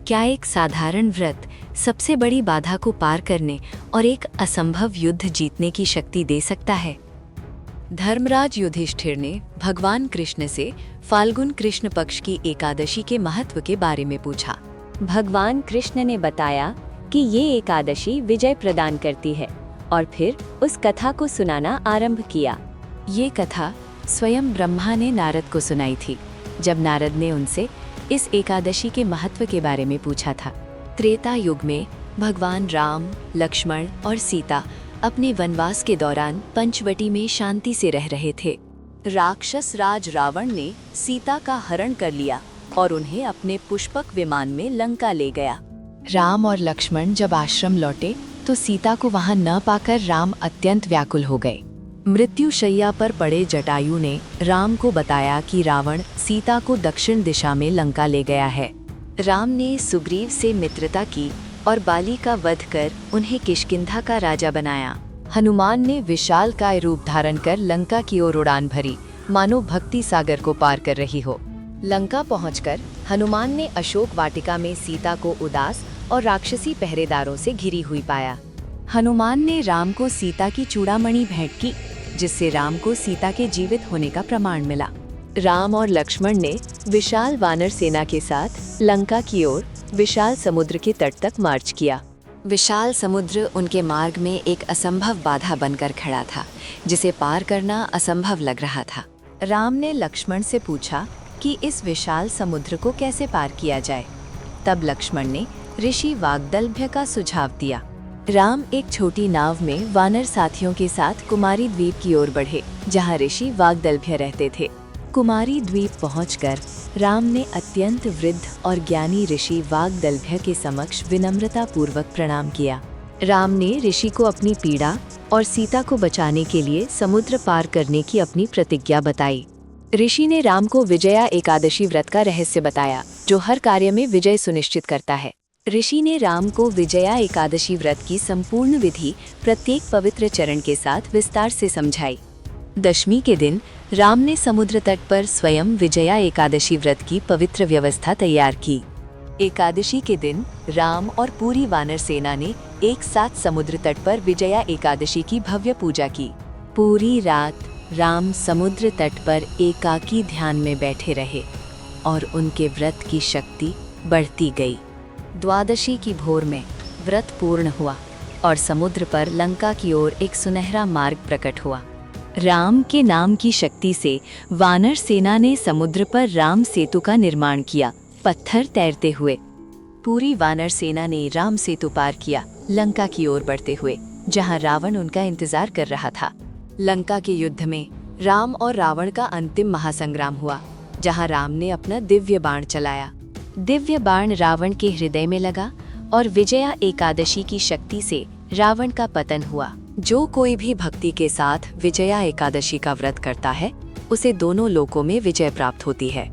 क्या एक साधारण व्रत सबसे बड़ी बाधा को पार करने और एक असंभव युद्ध जीतने की शक्ति दे सकता है? धर्मराज युधिष्ठिर ने भगवान कृष्ण से फाल्गुन कृष्ण पक्ष की एकादशी के महत्व के बारे में पूछा। भगवान कृष्ण ने बताया कि ये एकादशी विजय प्रदान करती है और फिर उस कथा को सुनाना आरंभ किया। ये कथा स्वयं ब्रह्मा ने नारद को सुनाई थी, जब नारद ने उनसे इस एकादशी के महत्व के बारे में पूछा था। त्रेता युग में भगवान राम, लक्ष्मण और सीता अपने वनवास के दौरान पंचवटी में शांति से रह रहे थे। राक्षस राज रावण ने सीता का हरण कर लिया और उन्हें अपने पुष्पक विमान में लंका ले गया। राम और लक्ष्मण जब आश्रम लौटे तो सीता को वहां न पाकर राम अत्यंत व्याकुल हो गए। मृत्युशैया पर पड़े जटायु ने राम को बताया कि रावण सीता को दक्षिण दिशा में लंका ले गया है। राम ने सुग्रीव से मित्रता की और बाली का वध कर उन्हें किष्किंधा का राजा बनाया। हनुमान ने विशालकाय रूप धारण कर लंका की ओर उड़ान भरी, मानो भक्ति सागर को पार कर रही हो। लंका पहुंचकर हनुमान ने अशोक वाटिका में सीता को उदास और राक्षसी पहरेदारों से घिरी हुई पाया। हनुमान ने राम को सीता की चूड़ामणि भेंट की, जिससे राम को सीता के जीवित होने का प्रमाण मिला। राम और लक्ष्मण ने विशाल वानर सेना के साथ लंका की ओर विशाल समुद्र के तट तक मार्च किया। विशाल समुद्र उनके मार्ग में एक असंभव बाधा बनकर खड़ा था, जिसे पार करना असंभव लग रहा था। राम ने लक्ष्मण से पूछा कि इस विशाल समुद्र को कैसे पार किया जाए। तब लक्ष्मण ने ऋषि वाग्दलभ्य का सुझाव दिया। राम एक छोटी नाव में वानर साथियों के साथ कुमारी द्वीप की ओर बढ़े, जहां ऋषि वाग्दलभ्य रहते थे। कुमारी द्वीप पहुंचकर राम ने अत्यंत वृद्ध और ज्ञानी ऋषि वाग्दलभ्य के समक्ष विनम्रता पूर्वक प्रणाम किया। राम ने ऋषि को अपनी पीड़ा और सीता को बचाने के लिए समुद्र पार करने की अपनी प्रतिज्ञा बताई। ऋषि ने राम को विजया एकादशी व्रत का रहस्य बताया, जो हर कार्य में विजय सुनिश्चित करता है। ऋषि ने राम को विजया एकादशी व्रत की संपूर्ण विधि प्रत्येक पवित्र चरण के साथ विस्तार से समझाई। दशमी के दिन राम ने समुद्र तट पर स्वयं विजया एकादशी व्रत की पवित्र व्यवस्था तैयार की। एकादशी के दिन राम और पूरी वानर सेना ने एक साथ समुद्र तट पर विजया एकादशी की भव्य पूजा की। पूरी रात राम समुद्र तट पर एकाकी ध्यान में बैठे रहे और उनके व्रत की शक्ति बढ़ती गई। द्वादशी की भोर में व्रत पूर्ण हुआ और समुद्र पर लंका की ओर एक सुनहरा मार्ग प्रकट हुआ। राम के नाम की शक्ति से वानर सेना ने समुद्र पर राम सेतु का निर्माण किया, पत्थर तैरते हुए। पूरी वानर सेना ने राम सेतु पार किया, लंका की ओर बढ़ते हुए, जहां रावण उनका इंतजार कर रहा था। लंका के युद्ध में राम और रावण का अंतिम महासंग्राम हुआ, जहां राम ने अपना दिव्य बाण चलाया। दिव्य बाण रावण के हृदय में लगा और विजया एकादशी की शक्ति से रावण का पतन हुआ। जो कोई भी भक्ति के साथ विजया एकादशी का व्रत करता है, उसे दोनों लोकों में विजय प्राप्त होती है।